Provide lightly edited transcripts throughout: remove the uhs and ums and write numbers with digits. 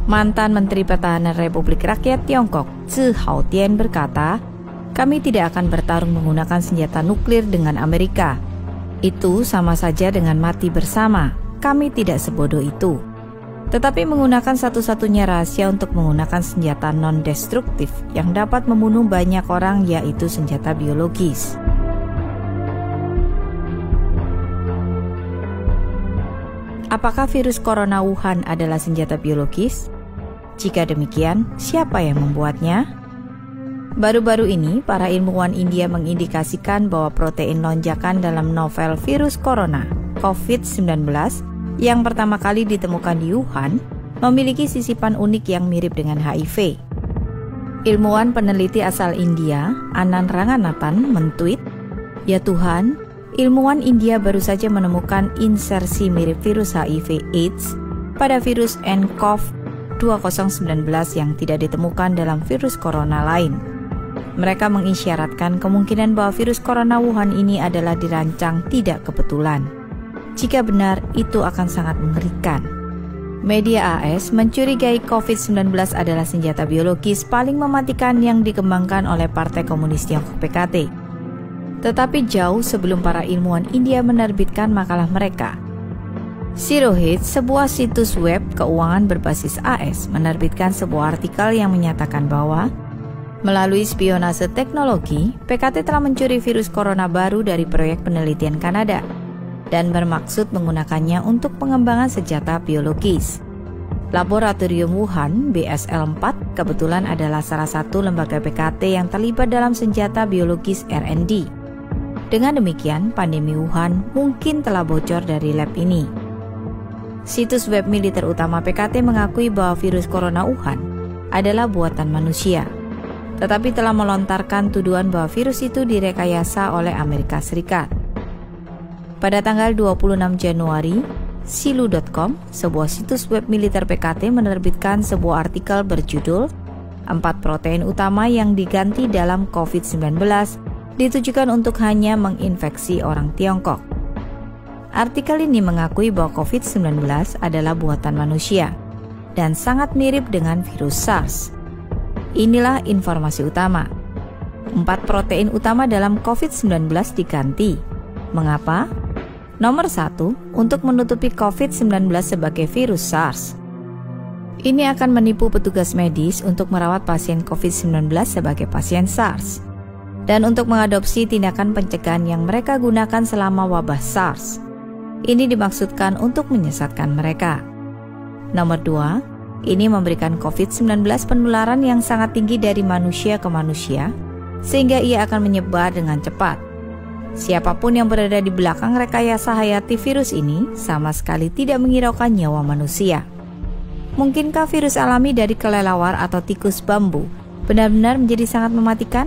Mantan Menteri Pertahanan Republik Rakyat Tiongkok, Zhi Haotian berkata, "Kami tidak akan bertarung menggunakan senjata nuklir dengan Amerika. Itu sama saja dengan mati bersama. Kami tidak sebodoh itu. Tetapi menggunakan satu-satunya rahasia untuk menggunakan senjata non-destruktif yang dapat membunuh banyak orang, yaitu senjata biologis." Apakah virus corona Wuhan adalah senjata biologis? Jika demikian, siapa yang membuatnya? Baru-baru ini, para ilmuwan India mengindikasikan bahwa protein lonjakan dalam novel virus corona, COVID-19, yang pertama kali ditemukan di Wuhan, memiliki sisipan unik yang mirip dengan HIV. Ilmuwan peneliti asal India, Anand Ranganathan, mentweet, "Ya Tuhan, ilmuwan India baru saja menemukan insersi mirip virus HIV/AIDS pada virus nCoV 2019 yang tidak ditemukan dalam virus corona lain." Mereka mengisyaratkan kemungkinan bahwa virus corona Wuhan ini adalah dirancang tidak kebetulan. Jika benar, itu akan sangat mengerikan. Media AS mencurigai COVID-19 adalah senjata biologis paling mematikan yang dikembangkan oleh Partai Komunis Tiongkok PKT. Tetapi jauh sebelum para ilmuwan India menerbitkan makalah mereka, Zerohead, sebuah situs web keuangan berbasis AS, menerbitkan sebuah artikel yang menyatakan bahwa melalui spionase teknologi, PKT telah mencuri virus corona baru dari proyek penelitian Kanada dan bermaksud menggunakannya untuk pengembangan senjata biologis. Laboratorium Wuhan BSL-4 kebetulan adalah salah satu lembaga PKT yang terlibat dalam senjata biologis R&D. Dengan demikian, pandemi Wuhan mungkin telah bocor dari lab ini. Situs web militer utama PKT mengakui bahwa virus corona Wuhan adalah buatan manusia, tetapi telah melontarkan tuduhan bahwa virus itu direkayasa oleh Amerika Serikat. Pada tanggal 26 Januari, Silu.com, sebuah situs web militer PKT, menerbitkan sebuah artikel berjudul 4 protein utama yang diganti dalam COVID-19 ditujukan untuk hanya menginfeksi orang Tiongkok. Artikel ini mengakui bahwa COVID-19 adalah buatan manusia dan sangat mirip dengan virus SARS. Inilah informasi utama. 4 protein utama dalam COVID-19 diganti. Mengapa? Nomor 1, untuk menutupi COVID-19 sebagai virus SARS. Ini akan menipu petugas medis untuk merawat pasien COVID-19 sebagai pasien SARS, dan untuk mengadopsi tindakan pencegahan yang mereka gunakan selama wabah SARS. Ini dimaksudkan untuk menyesatkan mereka. Nomor 2, ini memberikan COVID-19 penularan yang sangat tinggi dari manusia ke manusia, sehingga ia akan menyebar dengan cepat. Siapapun yang berada di belakang rekayasa hayati virus ini sama sekali tidak menghiraukan nyawa manusia. Mungkinkah virus alami dari kelelawar atau tikus bambu benar-benar menjadi sangat mematikan?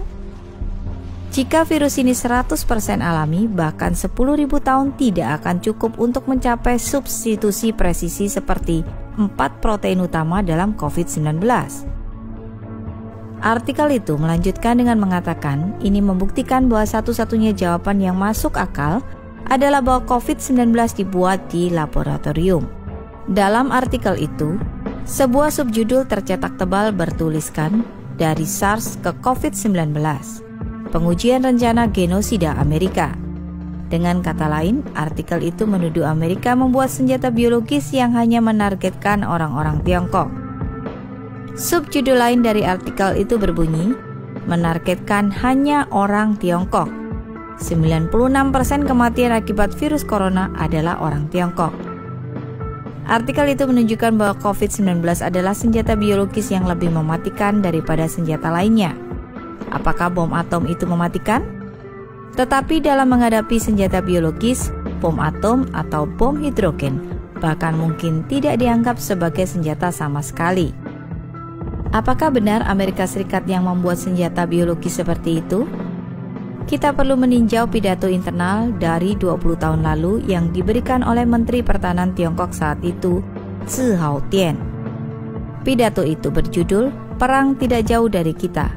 Jika virus ini 100% alami, bahkan 10.000 tahun tidak akan cukup untuk mencapai substitusi presisi seperti 4 protein utama dalam COVID-19. Artikel itu melanjutkan dengan mengatakan ini membuktikan bahwa satu-satunya jawaban yang masuk akal adalah bahwa COVID-19 dibuat di laboratorium. Dalam artikel itu, sebuah subjudul tercetak tebal bertuliskan "Dari SARS ke COVID-19, Pengujian Rencana Genosida Amerika." Dengan kata lain, artikel itu menuduh Amerika membuat senjata biologis yang hanya menargetkan orang-orang Tiongkok. Subjudul lain dari artikel itu berbunyi, menargetkan hanya orang Tiongkok. 96% kematian akibat virus corona adalah orang Tiongkok. Artikel itu menunjukkan bahwa COVID-19 adalah senjata biologis yang lebih mematikan daripada senjata lainnya. Apakah bom atom itu mematikan? Tetapi dalam menghadapi senjata biologis, bom atom atau bom hidrogen bahkan mungkin tidak dianggap sebagai senjata sama sekali. Apakah benar Amerika Serikat yang membuat senjata biologis seperti itu? Kita perlu meninjau pidato internal dari 20 tahun lalu yang diberikan oleh Menteri Pertahanan Tiongkok saat itu, Zhi Haotian. Pidato itu berjudul "Perang Tidak Jauh Dari Kita".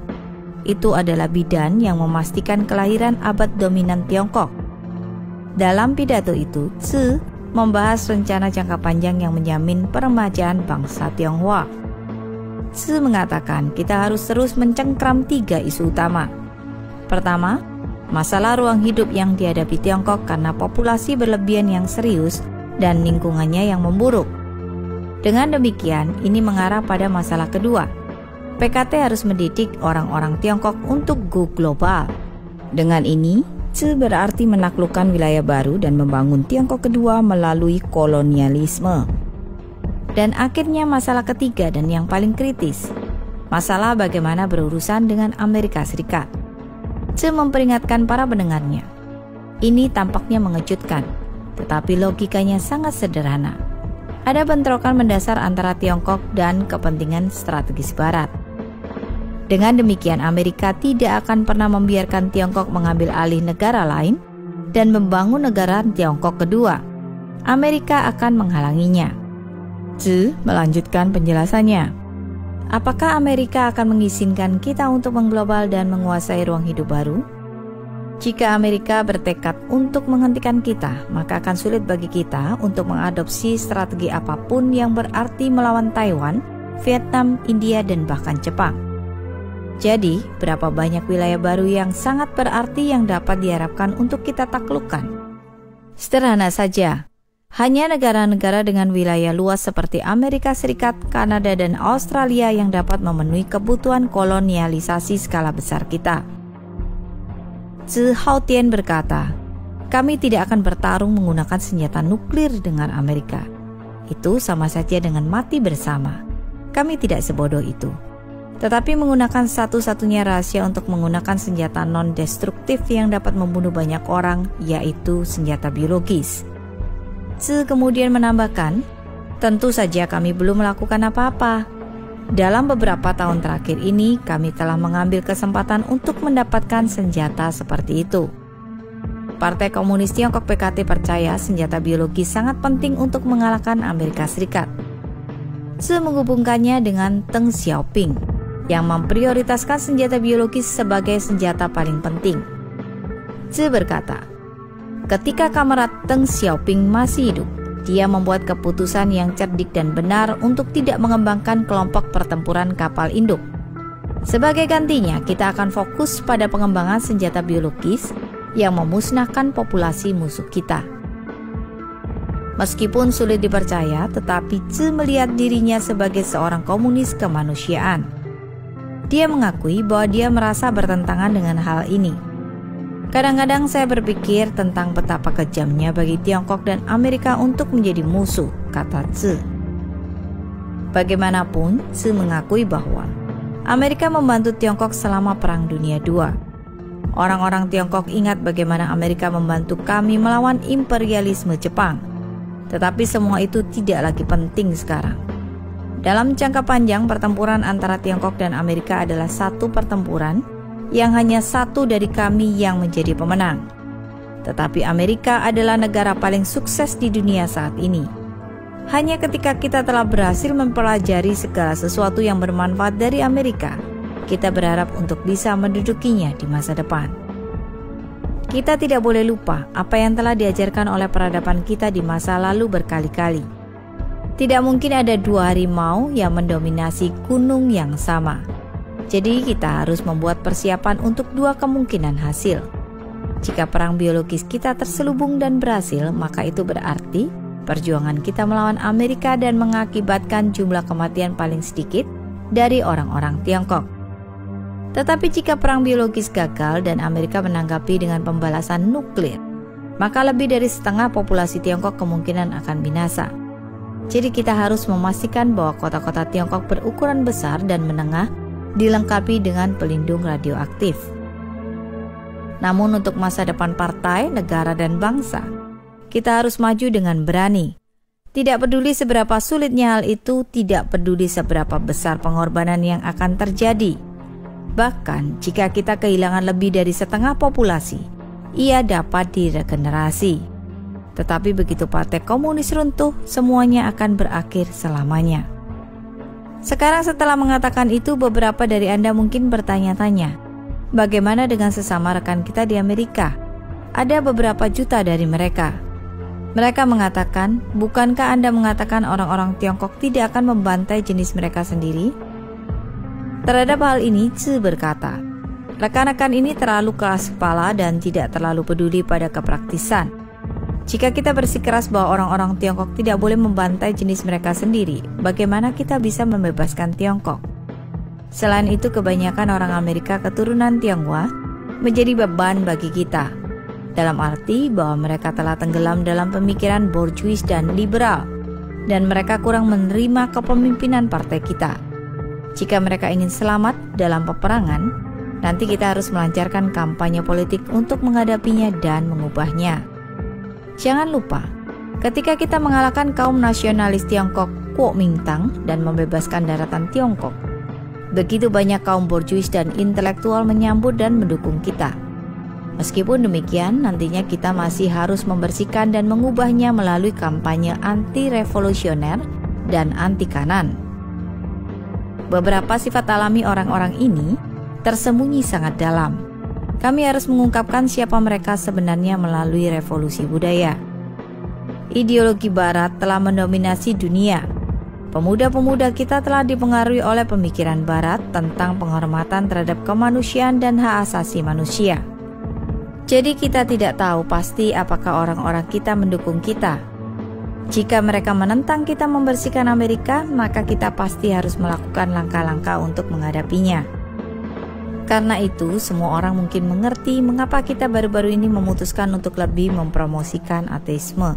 Itu adalah bidan yang memastikan kelahiran abad dominan Tiongkok. Dalam pidato itu, Zhi membahas rencana jangka panjang yang menjamin peremajaan bangsa Tionghoa. Tzu mengatakan kita harus terus mencengkram 3 isu utama. Pertama, masalah ruang hidup yang dihadapi Tiongkok karena populasi berlebihan yang serius dan lingkungannya yang memburuk. Dengan demikian, ini mengarah pada masalah kedua. PKT harus mendidik orang-orang Tiongkok untuk go global. Dengan ini, Tzu berarti menaklukkan wilayah baru dan membangun Tiongkok kedua melalui kolonialisme. Dan akhirnya masalah ketiga dan yang paling kritis, masalah bagaimana berurusan dengan Amerika Serikat. Tzu memperingatkan para pendengarnya. Ini tampaknya mengejutkan, tetapi logikanya sangat sederhana. Ada bentrokan mendasar antara Tiongkok dan kepentingan strategis Barat. Dengan demikian, Amerika tidak akan pernah membiarkan Tiongkok mengambil alih negara lain dan membangun negara Tiongkok kedua. Amerika akan menghalanginya. Tzu melanjutkan penjelasannya. Apakah Amerika akan mengizinkan kita untuk mengglobal dan menguasai ruang hidup baru? Jika Amerika bertekad untuk menghentikan kita, maka akan sulit bagi kita untuk mengadopsi strategi apapun yang berarti melawan Taiwan, Vietnam, India, dan bahkan Jepang. Jadi, berapa banyak wilayah baru yang sangat berarti yang dapat diharapkan untuk kita taklukkan? Sederhana saja, hanya negara-negara dengan wilayah luas seperti Amerika Serikat, Kanada, dan Australia yang dapat memenuhi kebutuhan kolonialisasi skala besar kita. Tzu Haotian berkata, kami tidak akan bertarung menggunakan senjata nuklir dengan Amerika. Itu sama saja dengan mati bersama. Kami tidak sebodoh itu. Tetapi menggunakan satu-satunya rahasia untuk menggunakan senjata non-destruktif yang dapat membunuh banyak orang, yaitu senjata biologis. Tzu kemudian menambahkan, tentu saja kami belum melakukan apa-apa. Dalam beberapa tahun terakhir ini, kami telah mengambil kesempatan untuk mendapatkan senjata seperti itu. Partai Komunis Tiongkok PKT percaya senjata biologis sangat penting untuk mengalahkan Amerika Serikat. Tzu menghubungkannya dengan Deng Xiaoping, yang memprioritaskan senjata biologis sebagai senjata paling penting. Tzu berkata, ketika Kamerat Deng Xiaoping masih hidup, dia membuat keputusan yang cerdik dan benar untuk tidak mengembangkan kelompok pertempuran kapal induk. Sebagai gantinya, kita akan fokus pada pengembangan senjata biologis yang memusnahkan populasi musuh kita. Meskipun sulit dipercaya, tetapi Tzu melihat dirinya sebagai seorang komunis kemanusiaan. Dia mengakui bahwa dia merasa bertentangan dengan hal ini. Kadang-kadang saya berpikir tentang betapa kejamnya bagi Tiongkok dan Amerika untuk menjadi musuh, kata Tzu. Bagaimanapun, Tzu mengakui bahwa Amerika membantu Tiongkok selama Perang Dunia II. Orang-orang Tiongkok ingat bagaimana Amerika membantu kami melawan imperialisme Jepang. Tetapi semua itu tidak lagi penting sekarang. Dalam jangka panjang, pertempuran antara Tiongkok dan Amerika adalah satu pertempuran yang hanya satu dari kami yang menjadi pemenang. Tetapi Amerika adalah negara paling sukses di dunia saat ini. Hanya ketika kita telah berhasil mempelajari segala sesuatu yang bermanfaat dari Amerika, kita berharap untuk bisa mendudukinya di masa depan. Kita tidak boleh lupa apa yang telah diajarkan oleh peradaban kita di masa lalu berkali-kali. Tidak mungkin ada 2 harimau yang mendominasi gunung yang sama. Jadi kita harus membuat persiapan untuk 2 kemungkinan hasil. Jika perang biologis kita terselubung dan berhasil, maka itu berarti perjuangan kita melawan Amerika dan mengakibatkan jumlah kematian paling sedikit dari orang-orang Tiongkok. Tetapi jika perang biologis gagal dan Amerika menanggapi dengan pembalasan nuklir, maka lebih dari setengah populasi Tiongkok kemungkinan akan binasa. Jadi kita harus memastikan bahwa kota-kota Tiongkok berukuran besar dan menengah dilengkapi dengan pelindung radioaktif. Namun untuk masa depan partai, negara, dan bangsa, kita harus maju dengan berani. Tidak peduli seberapa sulitnya hal itu, tidak peduli seberapa besar pengorbanan yang akan terjadi. Bahkan jika kita kehilangan lebih dari setengah populasi, ia dapat diregenerasi. Tetapi begitu Partai Komunis runtuh, semuanya akan berakhir selamanya. Sekarang setelah mengatakan itu, beberapa dari Anda mungkin bertanya-tanya, bagaimana dengan sesama rekan kita di Amerika? Ada beberapa juta dari mereka. Mereka mengatakan, bukankah Anda mengatakan orang-orang Tiongkok tidak akan membantai jenis mereka sendiri? Terhadap hal ini, Tzu berkata, rekan-rekan ini terlalu keras kepala dan tidak terlalu peduli pada kepraktisan. Jika kita bersikeras bahwa orang-orang Tiongkok tidak boleh membantai jenis mereka sendiri, bagaimana kita bisa membebaskan Tiongkok? Selain itu, kebanyakan orang Amerika keturunan Tionghoa menjadi beban bagi kita, dalam arti bahwa mereka telah tenggelam dalam pemikiran bourgeois dan liberal, dan mereka kurang menerima kepemimpinan partai kita. Jika mereka ingin selamat dalam peperangan, nanti kita harus melancarkan kampanye politik untuk menghadapinya dan mengubahnya. Jangan lupa, ketika kita mengalahkan kaum nasionalis Tiongkok Kuomintang dan membebaskan daratan Tiongkok, begitu banyak kaum bourgeois dan intelektual menyambut dan mendukung kita. Meskipun demikian, nantinya kita masih harus membersihkan dan mengubahnya melalui kampanye anti-revolusioner dan anti-kanan. Beberapa sifat alami orang-orang ini tersembunyi sangat dalam. Kami harus mengungkapkan siapa mereka sebenarnya melalui revolusi budaya. Ideologi Barat telah mendominasi dunia. Pemuda-pemuda kita telah dipengaruhi oleh pemikiran Barat tentang penghormatan terhadap kemanusiaan dan hak asasi manusia. Jadi kita tidak tahu pasti apakah orang-orang kita mendukung kita. Jika mereka menentang kita membersihkan Amerika, maka kita pasti harus melakukan langkah-langkah untuk menghadapinya. Karena itu, semua orang mungkin mengerti mengapa kita baru-baru ini memutuskan untuk lebih mempromosikan ateisme.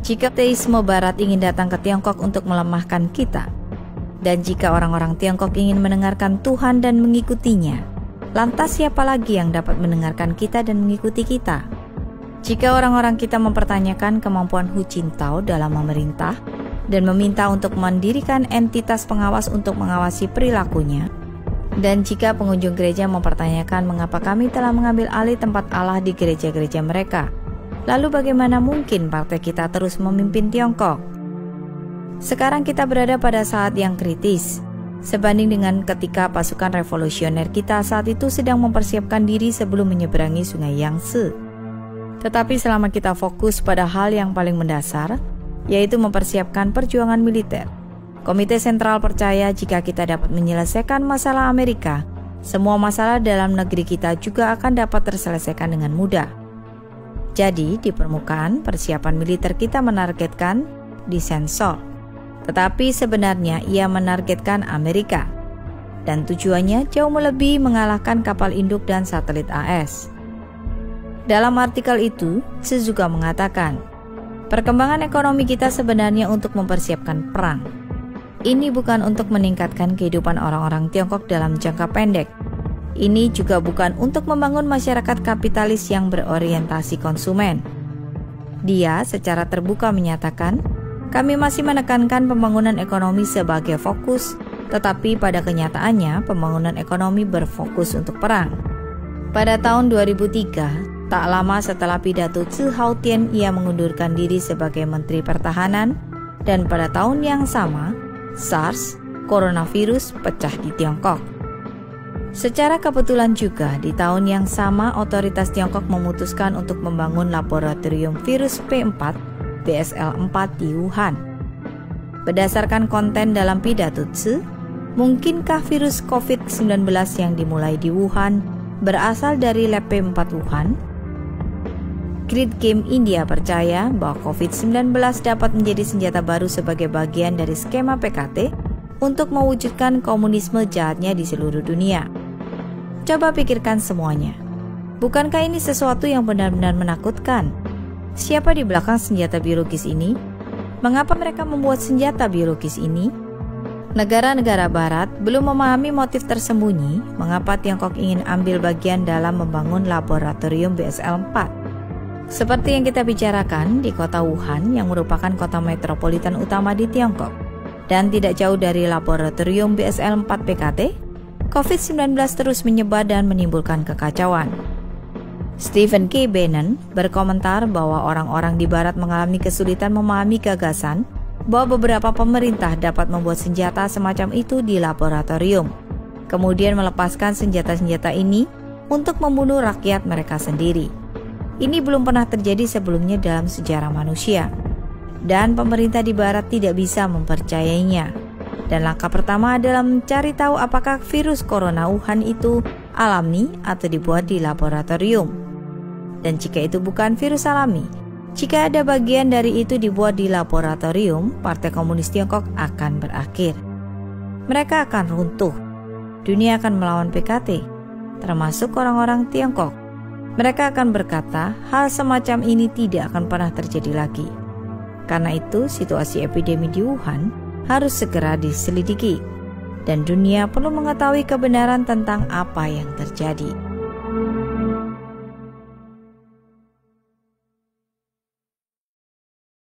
Jika ateisme Barat ingin datang ke Tiongkok untuk melemahkan kita, dan jika orang-orang Tiongkok ingin mendengarkan Tuhan dan mengikutinya, lantas siapa lagi yang dapat mendengarkan kita dan mengikuti kita? Jika orang-orang kita mempertanyakan kemampuan Hu Jintao dalam memerintah dan meminta untuk mendirikan entitas pengawas untuk mengawasi perilakunya, dan jika pengunjung gereja mempertanyakan mengapa kami telah mengambil alih tempat Allah di gereja-gereja mereka, lalu bagaimana mungkin partai kita terus memimpin Tiongkok? Sekarang kita berada pada saat yang kritis, sebanding dengan ketika pasukan revolusioner kita saat itu sedang mempersiapkan diri sebelum menyeberangi sungai Yangtze. Tetapi selama kita fokus pada hal yang paling mendasar, yaitu mempersiapkan perjuangan militer, Komite Sentral percaya jika kita dapat menyelesaikan masalah Amerika, semua masalah dalam negeri kita juga akan dapat terselesaikan dengan mudah. Jadi, di permukaan, persiapan militer kita menargetkan disensor. Tetapi sebenarnya ia menargetkan Amerika. Dan tujuannya jauh melebihi mengalahkan kapal induk dan satelit AS. Dalam artikel itu, Tzu juga mengatakan, perkembangan ekonomi kita sebenarnya untuk mempersiapkan perang. Ini bukan untuk meningkatkan kehidupan orang-orang Tiongkok dalam jangka pendek. Ini juga bukan untuk membangun masyarakat kapitalis yang berorientasi konsumen. Dia secara terbuka menyatakan, kami masih menekankan pembangunan ekonomi sebagai fokus, tetapi pada kenyataannya pembangunan ekonomi berfokus untuk perang. Pada tahun 2003, tak lama setelah pidato Tzu Hautian, ia mengundurkan diri sebagai Menteri Pertahanan, dan pada tahun yang sama, SARS, coronavirus, pecah di Tiongkok. Secara kebetulan juga, di tahun yang sama otoritas Tiongkok memutuskan untuk membangun laboratorium virus P4 BSL-4 di Wuhan. Berdasarkan konten dalam pidato Tzu, mungkinkah virus COVID-19 yang dimulai di Wuhan berasal dari lab P4 Wuhan? Grid Game India percaya bahwa COVID-19 dapat menjadi senjata baru sebagai bagian dari skema PKT untuk mewujudkan komunisme jahatnya di seluruh dunia. Coba pikirkan semuanya. Bukankah ini sesuatu yang benar-benar menakutkan? Siapa di belakang senjata biologis ini? Mengapa mereka membuat senjata biologis ini? Negara-negara Barat belum memahami motif tersembunyi mengapa Tiongkok ingin ambil bagian dalam membangun laboratorium BSL-4. Seperti yang kita bicarakan, di kota Wuhan yang merupakan kota metropolitan utama di Tiongkok dan tidak jauh dari laboratorium BSL-4 PKT, COVID-19 terus menyebar dan menimbulkan kekacauan. Stephen K. Bannon berkomentar bahwa orang-orang di Barat mengalami kesulitan memahami gagasan bahwa beberapa pemerintah dapat membuat senjata semacam itu di laboratorium, kemudian melepaskan senjata-senjata ini untuk membunuh rakyat mereka sendiri. Ini belum pernah terjadi sebelumnya dalam sejarah manusia, dan pemerintah di Barat tidak bisa mempercayainya. Dan langkah pertama adalah mencari tahu apakah virus corona Wuhan itu alami atau dibuat di laboratorium. Dan jika itu bukan virus alami, jika ada bagian dari itu dibuat di laboratorium, Partai Komunis Tiongkok akan berakhir. Mereka akan runtuh. Dunia akan melawan PKT, termasuk orang-orang Tiongkok. Mereka akan berkata, hal semacam ini tidak akan pernah terjadi lagi. Karena itu, situasi epidemi di Wuhan harus segera diselidiki, dan dunia perlu mengetahui kebenaran tentang apa yang terjadi.